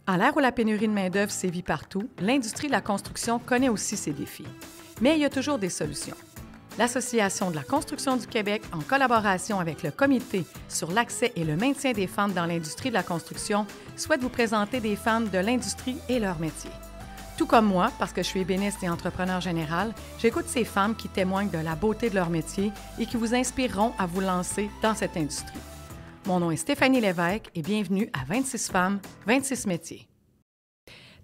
À l'ère où la pénurie de main-d'œuvre sévit partout, l'industrie de la construction connaît aussi ses défis. Mais il y a toujours des solutions. L'Association de la construction du Québec, en collaboration avec le Comité sur l'accès et le maintien des femmes dans l'industrie de la construction, souhaite vous présenter des femmes de l'industrie et leur métier. Tout comme moi, parce que je suis ébéniste et entrepreneur général, j'écoute ces femmes qui témoignent de la beauté de leur métier et qui vous inspireront à vous lancer dans cette industrie. Mon nom est Stéphanie Lévesque et bienvenue à 26 femmes, 26 métiers.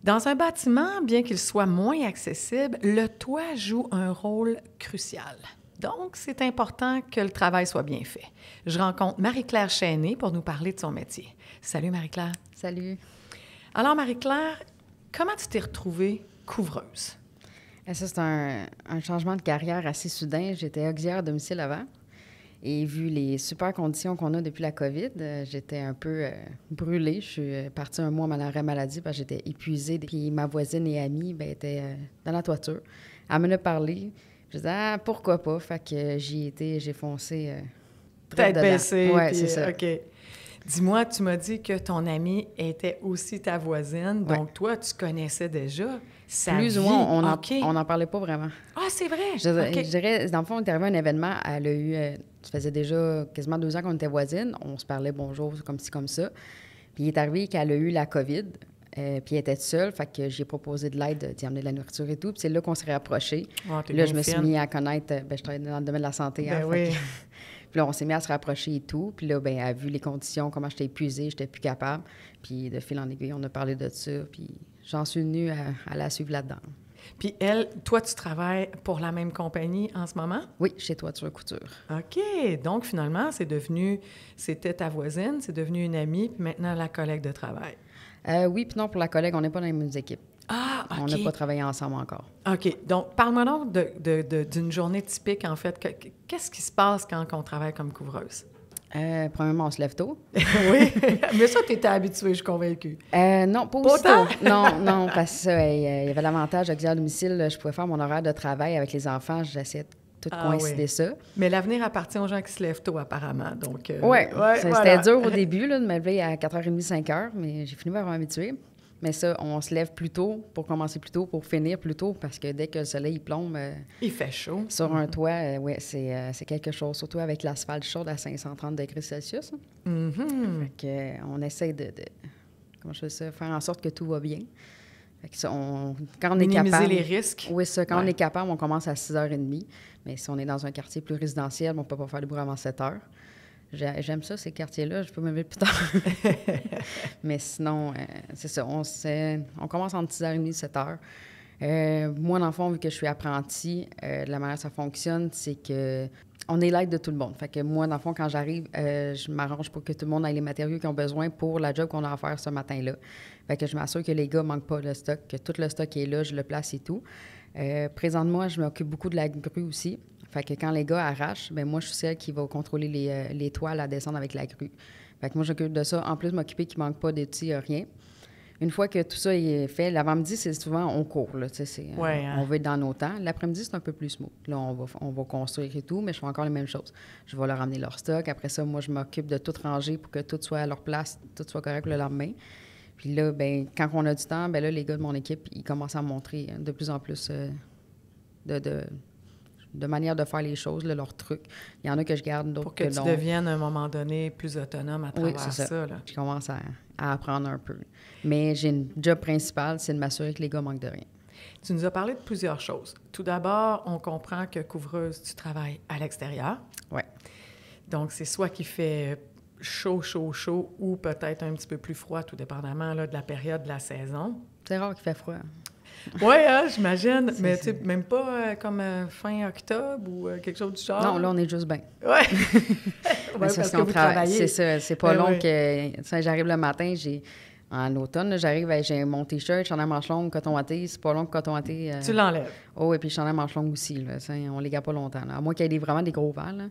Dans un bâtiment, bien qu'il soit moins accessible, le toit joue un rôle crucial. Donc, c'est important que le travail soit bien fait. Je rencontre Marie-Claire Chesnay pour nous parler de son métier. Salut Marie-Claire. Salut. Alors Marie-Claire, comment tu t'es retrouvée couvreuse? Ça, c'est un changement de carrière assez soudain. J'étais auxiliaire à domicile avant. Et vu les super conditions qu'on a depuis la COVID, j'étais un peu brûlée. Je suis partie un mois en arrêt maladie parce que j'étais épuisée. Puis ma voisine et amie était dans la toiture. Elle m'en a parlé. Je disais, pourquoi pas? Fait que j'y étais, j'ai foncé. Tête baissée. Oui, c'est ça. OK. Dis-moi, tu m'as dit que ton amie était aussi ta voisine. Ouais. Donc, toi, tu connaissais déjà sa Plus vie. ou moins, on OK. n'en parlait pas vraiment. Ah, c'est vrai? Je dirais, dans le fond, on est arrivé à un événement. Elle a eu, ça faisait déjà quasiment 2 ans qu'on était voisines. On se parlait bonjour, comme ci, comme ça. Puis il est arrivé qu'elle a eu la COVID. Puis elle était seule, fait que j'ai proposé de l'aide, d'y amener de la nourriture et tout. Puis c'est là qu'on s'est rapprochés. Oh, Puis là, je me suis mis à connaître, je travaille dans le domaine de la santé. Ben oui. Puis là, on s'est mis à se rapprocher et tout. Puis là, elle a vu les conditions, comment j'étais épuisée, j'étais plus capable. Puis de fil en aiguille, on a parlé de ça. Puis j'en suis venue à la suivre là-dedans. Puis elle, toi, tu travailles pour la même compagnie en ce moment? Oui, chez Toiture Couture. OK. Donc, finalement, c'était ta voisine, c'est devenu une amie, puis maintenant la collègue de travail. Oui, puis non, pour la collègue, on n'est pas dans les mêmes équipes. Ah, OK. On n'a pas travaillé ensemble encore. OK. Donc, parle-moi donc d'une journée typique, en fait. Qu'est-ce qui se passe quand on travaille comme couvreuse? Premièrement, on se lève tôt. Oui, mais ça, tu étais habituée, je suis convaincue. Non, pas aussi tôt. Non, parce qu'il y avait l'avantage auxiliaire à domicile. Je pouvais faire mon horaire de travail avec les enfants. J'essayais de tout coïncider ça. Mais l'avenir appartient aux gens qui se lèvent tôt, apparemment. Donc, oui, c'était voilà. dur au début là, de me lever à 4h30, 5h, mais j'ai fini par m'habituer. Mais ça, on se lève plus tôt pour commencer plus tôt, pour finir plus tôt, parce que dès que le soleil plombe... il fait chaud. Sur un toit, oui, c'est quelque chose, surtout avec l'asphalte chaude à 530 degrés Celsius. Mm-hmm. Fait que, on essaie de comment je fais ça, faire en sorte que tout va bien. Fait que ça, quand on est capable... Minimiser les risques. Oui, ça. Quand on est capable, on commence à 6h30. Mais si on est dans un quartier plus résidentiel, on ne peut pas faire du bruit avant 7h. J'aime ça, ces quartiers-là. Je peux me lever plus tard. Mais sinon, c'est ça. On commence entre 6h30 et 7h. Moi, dans le fond, vu que je suis apprentie, la manière que ça fonctionne, c'est que on est l'aide de tout le monde. Fait que moi, dans le fond, quand j'arrive, je m'arrange pour que tout le monde ait les matériaux qu'ils ont besoin pour la job qu'on a à faire ce matin-là. Fait que je m'assure que les gars ne manquent pas de stock, que tout le stock est là, je le place et tout. Présentement, je m'occupe beaucoup de la grue aussi. Fait que quand les gars arrachent, bien moi, je suis celle qui va contrôler les toiles à descendre avec la grue. Fait que moi, j'occupe de ça. En plus, m'occuper qu'il ne manque pas d'outils, rien. Une fois que tout ça est fait, l'avant-midi, c'est souvent, on court, là, on veut être dans nos temps. L'après-midi, c'est un peu plus smooth. Là, on va construire et tout, mais je fais encore les mêmes choses. Je vais leur amener leur stock. Après ça, moi, je m'occupe de tout ranger pour que tout soit à leur place, tout soit correct le lendemain. Puis là, bien, quand on a du temps, bien là, les gars de mon équipe, ils commencent à me montrer de plus en plus de manière de faire les choses, là, leurs trucs. Il y en a que je garde, d'autres pour que tu deviennes, à un moment donné, plus autonome à travers ça. Là. Je commence à apprendre un peu. Mais j'ai une job principale, c'est de m'assurer que les gars manquent de rien. Tu nous as parlé de plusieurs choses. Tout d'abord, on comprend que couvreuse, tu travailles à l'extérieur. Oui. Donc, c'est soit qu'il fait chaud, ou peut-être un petit peu plus froid, tout dépendamment là, de la période de la saison. C'est rare qu'il fait froid. Oui, j'imagine. Mais tu sais, même pas comme fin octobre ou quelque chose du genre. Non, là, on est juste bien. Oui. Parce que vous travaillez. C'est ça. C'est pas long que... J'arrive le matin, en automne, j'arrive, j'ai mon T-shirt, chandail manche longue, coton watté. C'est pas long que coton watté. Tu l'enlèves. Oh, et puis chandail manche longue aussi. Là, on les garde pas longtemps. Là. À moins qu'il y ait vraiment des gros vents. Là.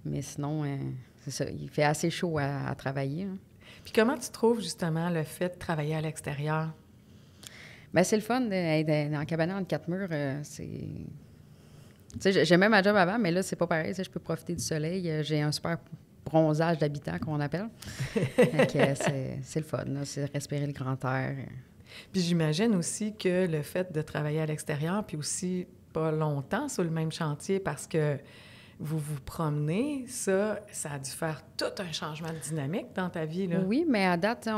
Mais sinon, c'est ça. Il fait assez chaud à travailler. Hein. Puis comment tu trouves, justement, le fait de travailler à l'extérieur? Bien, c'est le fun d'être en cabanon entre 4 murs. C'est... Tu sais, j'aimais ma job avant, mais là, c'est pas pareil. Je peux profiter du soleil. J'ai un super bronzage d'habitant, qu'on appelle. Fait que c'est le fun, là, c'est respirer le grand air. Puis j'imagine aussi que le fait de travailler à l'extérieur, puis aussi pas longtemps sur le même chantier parce que vous vous promenez, ça a dû faire tout un changement de dynamique dans ta vie, là. Oui, mais à date,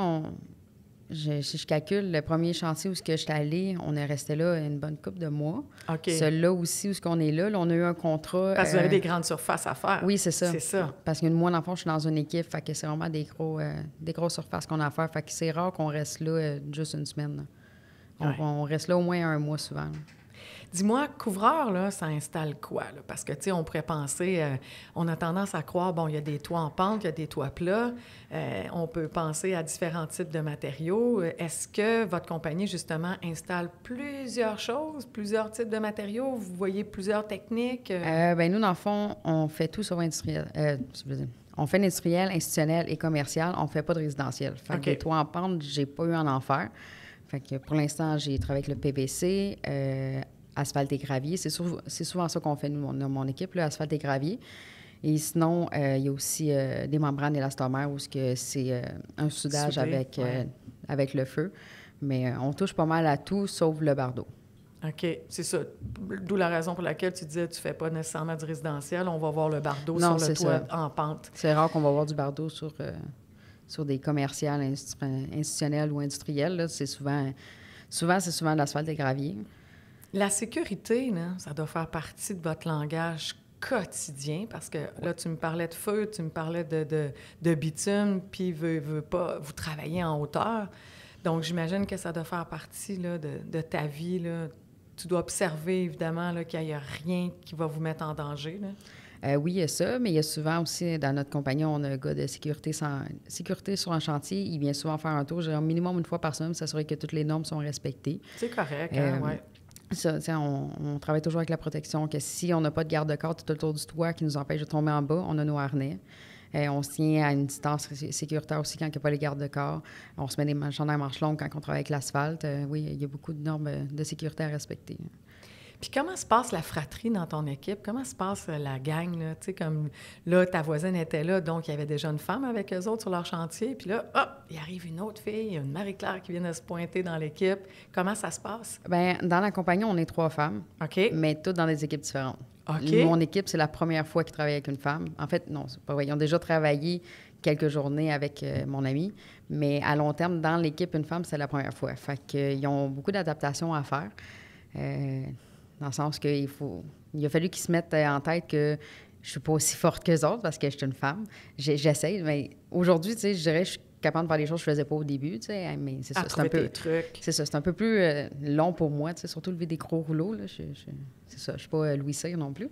si je calcule, le premier chantier où j'étais allée, on est resté là une bonne couple de mois. OK. Celui-là aussi, où on est là, on a eu un contrat... Parce que vous avez des grandes surfaces à faire. Oui, c'est ça. C'est ça. Parce que moi, dans le fond, je suis dans une équipe, fait que c'est vraiment des grosses surfaces qu'on a à faire. Fait que c'est rare qu'on reste là juste une semaine. Là. On reste là au moins un mois souvent. Là. Dis-moi, couvreur, là, ça installe quoi? Là? Parce que, tu sais, on pourrait penser, on a tendance à croire, bon, il y a des toits en pente, il y a des toits plats. On peut penser à différents types de matériaux. Est-ce que votre compagnie, justement, installe plusieurs choses, plusieurs types de matériaux? Vous voyez plusieurs techniques? Bien, nous, dans le fond, on fait tout sur industriel. On fait l'industriel, institutionnel et commercial. On ne fait pas de résidentiel. Fait que les toits en pente, j'ai pas eu à en faire. Fait que pour l'instant, j'ai travaillé avec le PVC, asphalte et gravier. C'est souvent ça qu'on fait, nous, mon équipe, là, asphalte et gravier. Et sinon, il y a aussi des membranes élastomères où c'est un soudage avec le feu. Mais on touche pas mal à tout, sauf le bardeau. OK, c'est ça. D'où la raison pour laquelle tu disais que tu ne fais pas nécessairement du résidentiel. On va voir le bardeau sur le toit en pente. C'est rare qu'on va voir du bardeau sur des commerciales, institutionnels ou industriels. Là. C'est souvent de l'asphalte et gravier. La sécurité, là, ça doit faire partie de votre langage quotidien parce que là, tu me parlais de feu, tu me parlais de bitume, puis veux pas, vous travaillez en hauteur. Donc, j'imagine que ça doit faire partie là, de ta vie. Là. Tu dois observer, évidemment, là, qu'il n'y a rien qui va vous mettre en danger. Là. Oui, il y a ça, mais il y a souvent aussi, dans notre compagnie, on a un gars de sécurité sur un chantier. Il vient souvent faire un tour, au minimum une fois par semaine, s'assurer que toutes les normes sont respectées. C'est correct, oui. Ça, on travaille toujours avec la protection, que si on n'a pas de garde-corps tout autour du toit qui nous empêche de tomber en bas, on a nos harnais. On se tient à une distance sécuritaire aussi quand il n'y a pas les garde-corps. On se met des chandails à manches longues quand on travaille avec l'asphalte. Oui, il y a beaucoup de normes de sécurité à respecter. Puis comment se passe la fratrie dans ton équipe? Comment se passe la gang? Tu sais, comme là, ta voisine était là, donc il y avait déjà une femme avec eux autres sur leur chantier. Puis là, hop, il arrive une autre fille, une Marie-Claire qui vient de se pointer dans l'équipe. Comment ça se passe? Bien, dans la compagnie, on est 3 femmes, OK. mais toutes dans des équipes différentes. OK. Mon équipe, c'est la première fois qu'ils travaillent avec une femme. En fait, non, c'est pas vrai. Ils ont déjà travaillé quelques journées avec mon ami, mais à long terme, dans l'équipe, une femme, c'est la première fois. Fait qu'ils ont beaucoup d'adaptations à faire. Dans le sens qu'il a fallu qu'ils se mettent en tête que je suis pas aussi forte qu'eux autres parce que je suis une femme. J'essaie, mais aujourd'hui, tu sais, je dirais que je suis capable de faire des choses que je faisais pas au début, tu sais, mais c'est ça. C'est un peu trucs. C'est ça, c'est un peu plus long pour moi, tu sais, surtout lever des gros rouleaux, là. C'est ça, je suis pas Louis Cyr non plus.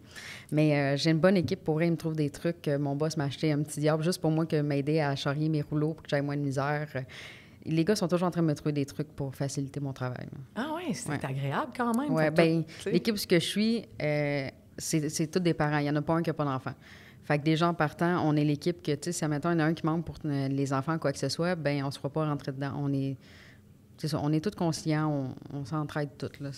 Mais j'ai une bonne équipe, pour vrai, il me trouve des trucs. Mon boss m'a acheté un petit diable juste pour moi que m'aider à charrier mes rouleaux pour que j'aie moins de misère. Les gars sont toujours en train de me trouver des trucs pour faciliter mon travail. Là. Ah oui, c'est agréable quand même. Oui, bien, l'équipe où je suis, c'est tous des parents. Il n'y en a pas un qui n'a pas d'enfant. Fait que déjà en partant, on est l'équipe que, tu sais, si, admettons, il y en a un qui manque pour les enfants, quoi que ce soit, bien, on ne se fera pas rentrer dedans. On est tous conscients, on s'entraide toutes, là.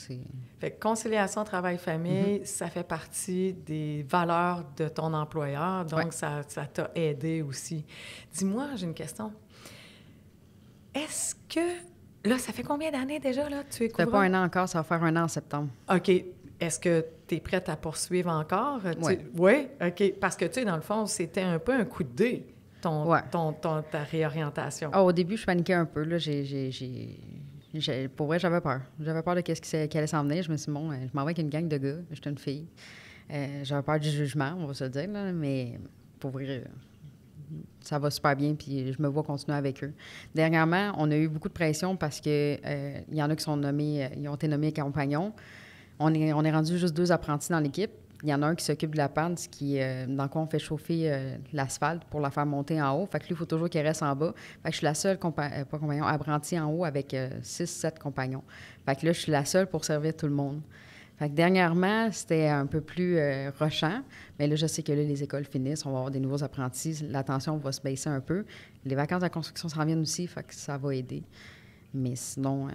Fait que conciliation travail-famille, ça fait partie des valeurs de ton employeur, donc ça t'a aidé aussi. Dis-moi, j'ai une question. Est-ce que... Là, ça fait combien d'années déjà, là, tu es couvreur? Ça fait pas un an encore, ça va faire un an en septembre. OK. Est-ce que tu es prête à poursuivre encore? Oui. Oui? OK. Parce que, tu sais, dans le fond, c'était un peu un coup de dé, ta réorientation. Au début, je paniquais un peu, là. Pour vrai, j'avais peur. J'avais peur de ce qui allait s'en venir. Je me suis dit, bon, je m'en vais avec une gang de gars. J'étais une fille. J'avais peur du jugement, on va se le dire, là. Mais pour vrai... ça va super bien, puis je me vois continuer avec eux. Dernièrement, on a eu beaucoup de pression parce que il y en a qui ils ont été nommés compagnons. On est rendu juste 2 apprentis dans l'équipe. Il y en a un qui s'occupe de la panne, dans quoi on fait chauffer l'asphalte pour la faire monter en haut. Fait que lui, il faut toujours qu'il reste en bas. Fait que je suis la seule apprentie en haut avec 6-7 compagnons. Fait que là, je suis la seule pour servir tout le monde. Fait que dernièrement, c'était un peu plus rushant. Mais là, je sais que là, les écoles finissent, on va avoir des nouveaux apprentis, la tension va se baisser un peu. Les vacances de la construction s'en viennent aussi, fait que ça va aider. Mais sinon...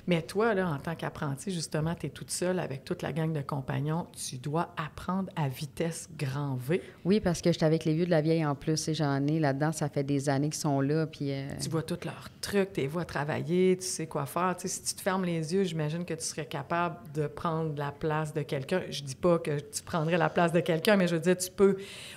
Mais toi, là, en tant qu'apprenti, justement, tu es toute seule avec toute la gang de compagnons. Tu dois apprendre à vitesse grand V. Oui, parce que j'étais avec les vieux de la vieille en plus, et j'en ai là-dedans, ça fait des années qu'ils sont là, puis... Tu vois tous leurs trucs, tu les vois travailler, tu sais quoi faire. Tu sais, si tu te fermes les yeux, j'imagine que tu serais capable de prendre la place de quelqu'un. Je dis pas que tu prendrais la place de quelqu'un, mais je veux dire, tu peux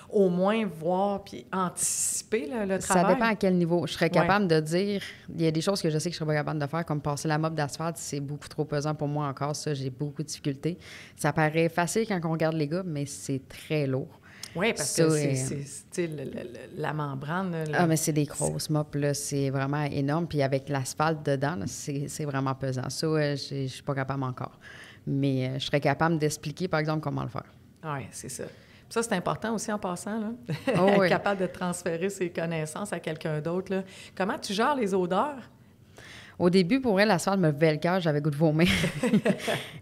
au moins voir puis anticiper le travail. Ça dépend à quel niveau. Je serais capable de dire... Il y a des choses que je sais que je serais pas capable de faire, comme passer la mop d'asphalte, c'est beaucoup trop pesant pour moi encore. Ça, j'ai beaucoup de difficultés. Ça paraît facile quand on regarde les gars, mais c'est très lourd. Oui, parce que c'est la membrane. Ah, mais c'est des grosses mops, là. C'est vraiment énorme. Puis avec l'asphalte dedans, là, c'est vraiment pesant. Ça, je suis pas capable encore. Mais je serais capable d'expliquer, par exemple, comment le faire. Oui, c'est ça. Puis ça, c'est important aussi en passant, là. Oh, Être oui. capable de transférer ses connaissances à quelqu'un d'autre, là. Comment tu gères les odeurs? Au début, pour elle, l'asphalte me levait le cœur, j'avais goût de vomir.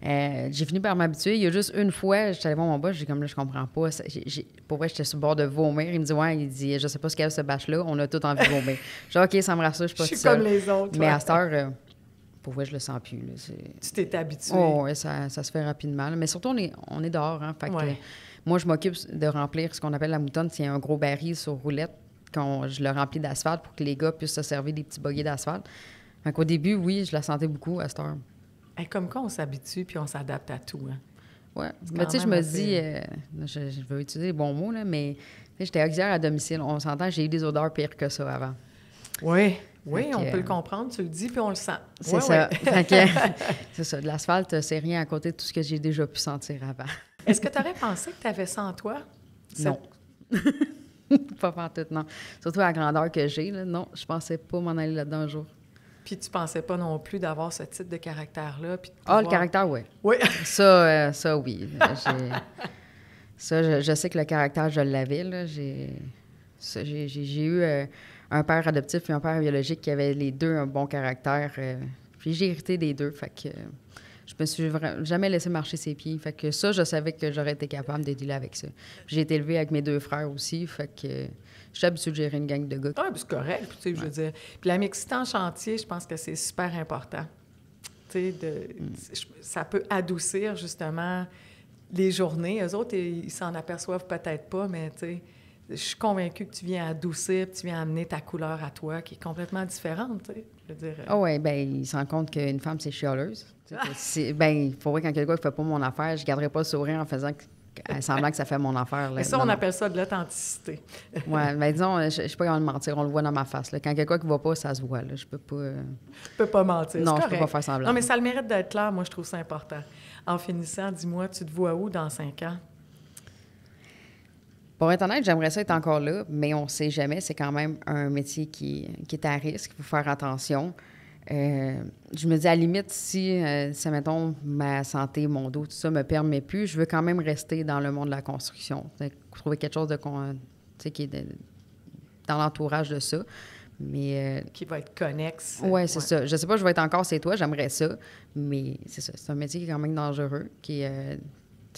J'ai fini par m'habituer. Il y a juste une fois, j'étais allée voir mon boss, j'ai comme là, je comprends pas. Pour vrai, j'étais sur le bord de vomir. Il me dit, ouais, il dit, je sais pas ce qu'il y a ce bâche-là, on a tout envie de vomir. J'ai dit, OK, ça me rassure, je suis pas toute seule. Comme les autres. Mais à cette heure, pour vrai, je le sens plus. Là, tu t'es habitué. Oh, oui, ça se fait rapidement. Là. Mais surtout, on est dehors. Hein, fait que, moi, je m'occupe de remplir ce qu'on appelle la moutonne. C'est un gros baril sur roulette. Je le remplis d'asphalte pour que les gars puissent se servir des petits boguets d'asphalte. Fait qu'au début, oui, je la sentais beaucoup à cette heure. Et comme quoi, on s'habitue puis on s'adapte à tout. Hein? Oui. Mais tu sais, je me dis, je veux utiliser les bons mots, là, mais j'étais auxiliaire à domicile. On s'entend, j'ai eu des odeurs pires que ça avant. Oui, on peut le comprendre, tu le dis, puis on le sent. C'est ça. C'est ça. De l'asphalte, c'est rien à côté de tout ce que j'ai déjà pu sentir avant. Est-ce que tu aurais pensé que tu avais ça en toi? Non. Pas pantoute, non. Surtout à la grandeur que j'ai, là, non, je pensais pas m'en aller là-dedans un jour. Puis tu pensais pas non plus d'avoir ce type de caractère-là? Puis le caractère, oui. Oui. Ça, oui. Je sais que le caractère, je l'avais, là. J'ai eu un père adoptif et un père biologique qui avaient les deux un bon caractère. Puis j'ai hérité des deux, fait que je me suis jamais laissé marcher ses pieds. Fait que ça, je savais que j'aurais été capable de dealer avec ça. J'ai été élevée avec mes deux frères aussi, fait que je suis habituée de gérer une gang de gars. Ah, puis c'est correct, tu sais, je veux dire. Puis la mixité en chantier, je pense que c'est super important. Tu sais, ça peut adoucir, justement, les journées. Eux autres, ils s'en aperçoivent peut-être pas, mais tu sais, je suis convaincue que tu viens adoucir, tu viens amener ta couleur à toi, qui est complètement différente, tu sais. Je veux dire... Ah oui, bien, ils se rendent compte qu'une femme, c'est chialeuse. Bien, il faudrait quand quelqu'un ne fait pas mon affaire, je ne garderais pas le sourire en faisant semblant que ça fait mon affaire. Là. Mais ça, on appelle ça de l'authenticité. Oui, bien, disons, je ne suis pas capable de mentir, on le voit dans ma face. Là. Quand quelqu'un qui ne va pas, ça se voit. Là. Je peux pas... Tu peux pas mentir, non, je peux pas faire semblant. Non, mais ça a le mérite d'être clair, moi, je trouve ça important. En finissant, dis-moi, tu te vois où dans 5 ans? Pour être honnête, j'aimerais ça être encore là, mais on ne sait jamais. C'est quand même un métier qui est à risque. Il faut faire attention. Je me dis, à la limite, si, mettons, ma santé, mon dos, tout ça me permet plus, je veux quand même rester dans le monde de la construction. Trouver quelque chose qui est dans l'entourage de ça. Mais, qui va être connexe. Oui, c'est ça. Je sais pas, je vais être encore c'est toi, j'aimerais ça, mais c'est ça. C'est un métier qui est quand même dangereux,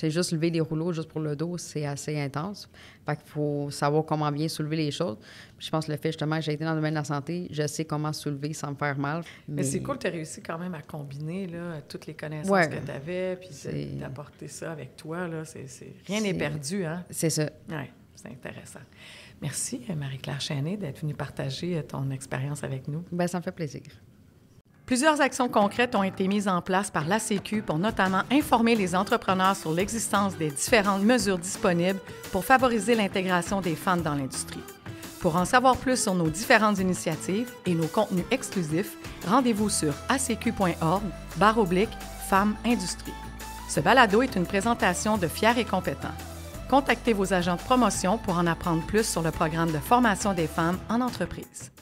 c'est juste lever des rouleaux juste pour le dos, c'est assez intense. Fait qu'il faut savoir comment bien soulever les choses. Puis je pense que le fait, justement, que j'ai été dans le domaine de la santé, je sais comment soulever sans me faire mal. Mais c'est cool, tu as réussi quand même à combiner là, toutes les connaissances que tu avais, puis d'apporter ça avec toi. Là, rien n'est perdu, hein? C'est ça. Oui, c'est intéressant. Merci, Marie-Claire Chesnay, d'être venue partager ton expérience avec nous. Bien, ça me fait plaisir. Plusieurs actions concrètes ont été mises en place par l'ACQ pour notamment informer les entrepreneurs sur l'existence des différentes mesures disponibles pour favoriser l'intégration des femmes dans l'industrie. Pour en savoir plus sur nos différentes initiatives et nos contenus exclusifs, rendez-vous sur acq.org/Femmes Industrie. Ce balado est une présentation de Fiers et compétents. Contactez vos agents de promotion pour en apprendre plus sur le programme de formation des femmes en entreprise.